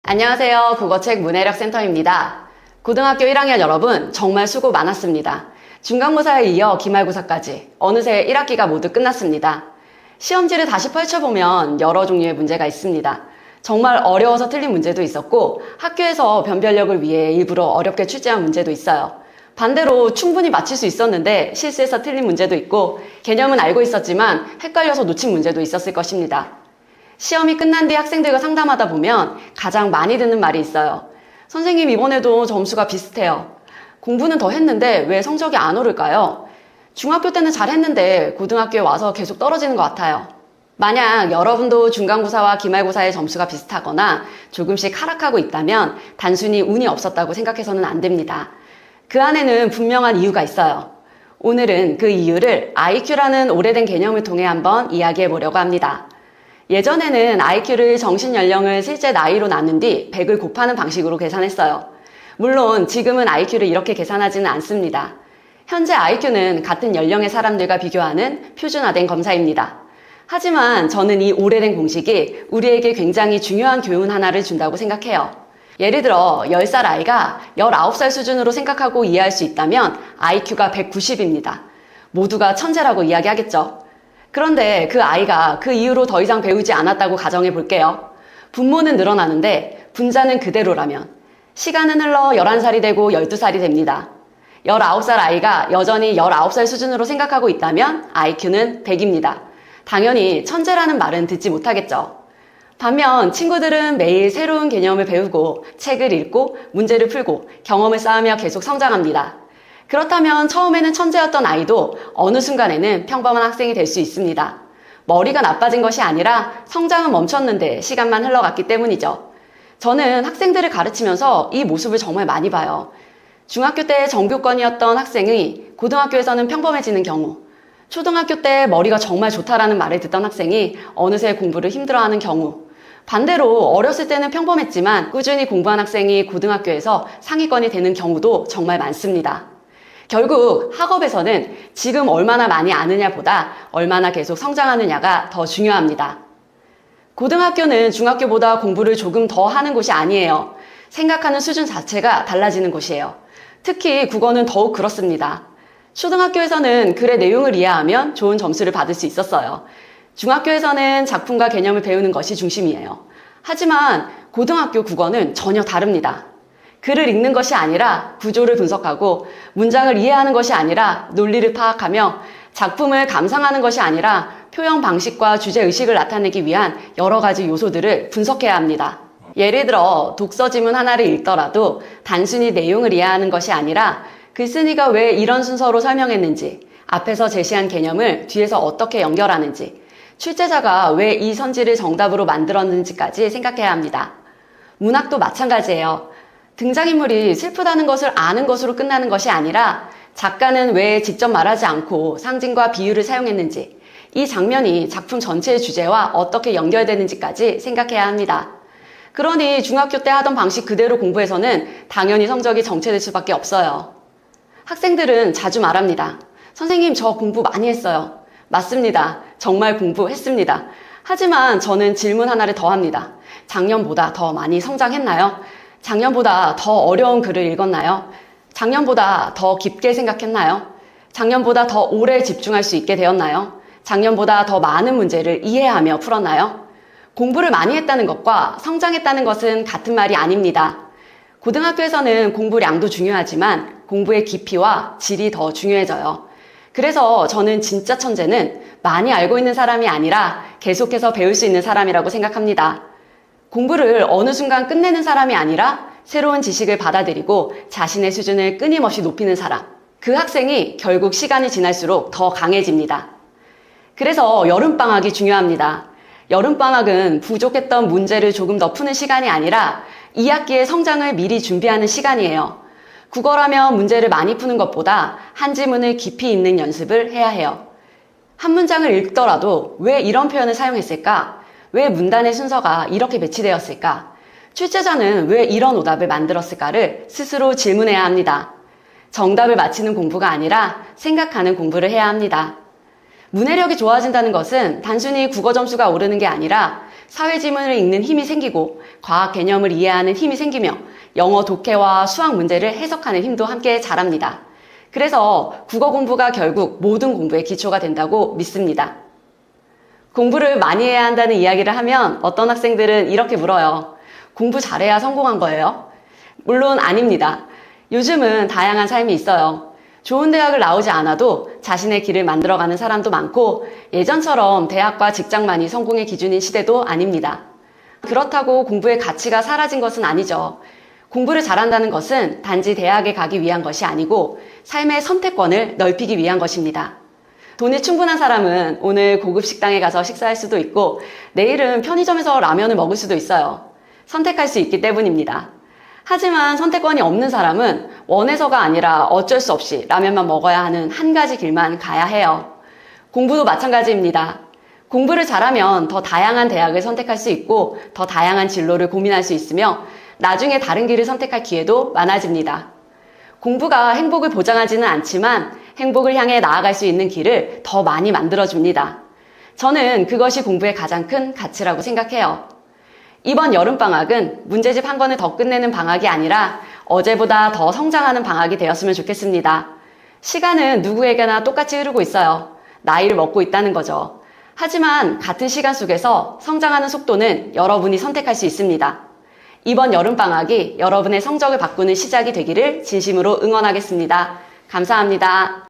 안녕하세요. 국어책 문해력 센터입니다. 고등학교 1학년 여러분 정말 수고 많았습니다. 중간고사에 이어 기말고사까지 어느새 1학기가 모두 끝났습니다. 시험지를 다시 펼쳐보면 여러 종류의 문제가 있습니다. 정말 어려워서 틀린 문제도 있었고 학교에서 변별력을 위해 일부러 어렵게 출제한 문제도 있어요. 반대로 충분히 맞힐 수 있었는데 실수해서 틀린 문제도 있고 개념은 알고 있었지만 헷갈려서 놓친 문제도 있었을 것입니다. 시험이 끝난 뒤 학생들과 상담하다 보면 가장 많이 듣는 말이 있어요. 선생님, 이번에도 점수가 비슷해요. 공부는 더 했는데 왜 성적이 안 오를까요? 중학교 때는 잘했는데 고등학교에 와서 계속 떨어지는 것 같아요. 만약 여러분도 중간고사와 기말고사의 점수가 비슷하거나 조금씩 하락하고 있다면 단순히 운이 없었다고 생각해서는 안 됩니다. 그 안에는 분명한 이유가 있어요. 오늘은 그 이유를 IQ라는 오래된 개념을 통해 한번 이야기해 보려고 합니다. 예전에는 IQ를 정신연령을 실제 나이로 나눈 뒤 100을 곱하는 방식으로 계산했어요. 물론 지금은 IQ를 이렇게 계산하지는 않습니다. 현재 IQ는 같은 연령의 사람들과 비교하는 표준화된 검사입니다. 하지만 저는 이 오래된 공식이 우리에게 굉장히 중요한 교훈 하나를 준다고 생각해요. 예를 들어 10살 아이가 19살 수준으로 생각하고 이해할 수 있다면 IQ가 190입니다. 모두가 천재라고 이야기하겠죠. 그런데 그 아이가 그 이후로 더 이상 배우지 않았다고 가정해 볼게요. 분모는 늘어나는데 분자는 그대로라면 시간은 흘러 11살이 되고 12살이 됩니다. 19살 아이가 여전히 19살 수준으로 생각하고 있다면 IQ는 100입니다. 당연히 천재라는 말은 듣지 못하겠죠. 반면 친구들은 매일 새로운 개념을 배우고 책을 읽고 문제를 풀고 경험을 쌓으며 계속 성장합니다. 그렇다면 처음에는 천재였던 아이도 어느 순간에는 평범한 학생이 될 수 있습니다. 머리가 나빠진 것이 아니라 성장은 멈췄는데 시간만 흘러갔기 때문이죠. 저는 학생들을 가르치면서 이 모습을 정말 많이 봐요. 중학교 때 정교권이었던 학생이 고등학교에서는 평범해지는 경우, 초등학교 때 머리가 정말 좋다라는 말을 듣던 학생이 어느새 공부를 힘들어하는 경우, 반대로 어렸을 때는 평범했지만 꾸준히 공부한 학생이 고등학교에서 상위권이 되는 경우도 정말 많습니다. 결국 학업에서는 지금 얼마나 많이 아느냐보다 얼마나 계속 성장하느냐가 더 중요합니다. 고등학교는 중학교보다 공부를 조금 더 하는 곳이 아니에요. 생각하는 수준 자체가 달라지는 곳이에요. 특히 국어는 더욱 그렇습니다. 초등학교에서는 글의 내용을 이해하면 좋은 점수를 받을 수 있었어요. 중학교에서는 작품과 개념을 배우는 것이 중심이에요. 하지만 고등학교 국어는 전혀 다릅니다. 글을 읽는 것이 아니라 구조를 분석하고 문장을 이해하는 것이 아니라 논리를 파악하며 작품을 감상하는 것이 아니라 표현 방식과 주제의식을 나타내기 위한 여러 가지 요소들을 분석해야 합니다. 예를 들어 독서 지문 하나를 읽더라도 단순히 내용을 이해하는 것이 아니라 글쓴이가 왜 이런 순서로 설명했는지, 앞에서 제시한 개념을 뒤에서 어떻게 연결하는지, 출제자가 왜 이 선지를 정답으로 만들었는지까지 생각해야 합니다. 문학도 마찬가지예요. 등장인물이 슬프다는 것을 아는 것으로 끝나는 것이 아니라 작가는 왜 직접 말하지 않고 상징과 비유를 사용했는지, 이 장면이 작품 전체의 주제와 어떻게 연결되는지까지 생각해야 합니다. 그러니 중학교 때 하던 방식 그대로 공부해서는 당연히 성적이 정체될 수밖에 없어요. 학생들은 자주 말합니다. 선생님, 저 공부 많이 했어요. 맞습니다. 정말 공부했습니다. 하지만 저는 질문 하나를 더 합니다. 작년보다 더 많이 성장했나요? 작년보다 더 어려운 글을 읽었나요? 작년보다 더 깊게 생각했나요? 작년보다 더 오래 집중할 수 있게 되었나요? 작년보다 더 많은 문제를 이해하며 풀었나요? 공부를 많이 했다는 것과 성장했다는 것은 같은 말이 아닙니다. 고등학교에서는 공부량도 중요하지만 공부의 깊이와 질이 더 중요해져요. 그래서 저는 진짜 천재는 많이 알고 있는 사람이 아니라 계속해서 배울 수 있는 사람이라고 생각합니다. 공부를 어느 순간 끝내는 사람이 아니라 새로운 지식을 받아들이고 자신의 수준을 끊임없이 높이는 사람. 그 학생이 결국 시간이 지날수록 더 강해집니다. 그래서 여름방학이 중요합니다. 여름방학은 부족했던 문제를 조금 더 푸는 시간이 아니라 2학기의 성장을 미리 준비하는 시간이에요. 국어라면 문제를 많이 푸는 것보다 한 지문을 깊이 읽는 연습을 해야 해요. 한 문장을 읽더라도 왜 이런 표현을 사용했을까? 왜 문단의 순서가 이렇게 배치되었을까? 출제자는 왜 이런 오답을 만들었을까를 스스로 질문해야 합니다. 정답을 맞히는 공부가 아니라 생각하는 공부를 해야 합니다. 문해력이 좋아진다는 것은 단순히 국어 점수가 오르는 게 아니라 사회 지문을 읽는 힘이 생기고 과학 개념을 이해하는 힘이 생기며 영어 독해와 수학 문제를 해석하는 힘도 함께 자랍니다. 그래서 국어 공부가 결국 모든 공부의 기초가 된다고 믿습니다. 공부를 많이 해야 한다는 이야기를 하면 어떤 학생들은 이렇게 물어요. 공부 잘해야 성공한 거예요? 물론 아닙니다. 요즘은 다양한 삶이 있어요. 좋은 대학을 나오지 않아도 자신의 길을 만들어가는 사람도 많고 예전처럼 대학과 직장만이 성공의 기준인 시대도 아닙니다. 그렇다고 공부의 가치가 사라진 것은 아니죠. 공부를 잘한다는 것은 단지 대학에 가기 위한 것이 아니고 삶의 선택권을 넓히기 위한 것입니다. 돈이 충분한 사람은 오늘 고급 식당에 가서 식사할 수도 있고 내일은 편의점에서 라면을 먹을 수도 있어요. 선택할 수 있기 때문입니다. 하지만 선택권이 없는 사람은 원해서가 아니라 어쩔 수 없이 라면만 먹어야 하는 한 가지 길만 가야 해요. 공부도 마찬가지입니다. 공부를 잘하면 더 다양한 대학을 선택할 수 있고 더 다양한 진로를 고민할 수 있으며 나중에 다른 길을 선택할 기회도 많아집니다. 공부가 행복을 보장하지는 않지만 행복을 향해 나아갈 수 있는 길을 더 많이 만들어줍니다. 저는 그것이 공부의 가장 큰 가치라고 생각해요. 이번 여름방학은 문제집 한 권을 더 끝내는 방학이 아니라 어제보다 더 성장하는 방학이 되었으면 좋겠습니다. 시간은 누구에게나 똑같이 흐르고 있어요. 나이를 먹고 있다는 거죠. 하지만 같은 시간 속에서 성장하는 속도는 여러분이 선택할 수 있습니다. 이번 여름방학이 여러분의 성적을 바꾸는 시작이 되기를 진심으로 응원하겠습니다. 감사합니다.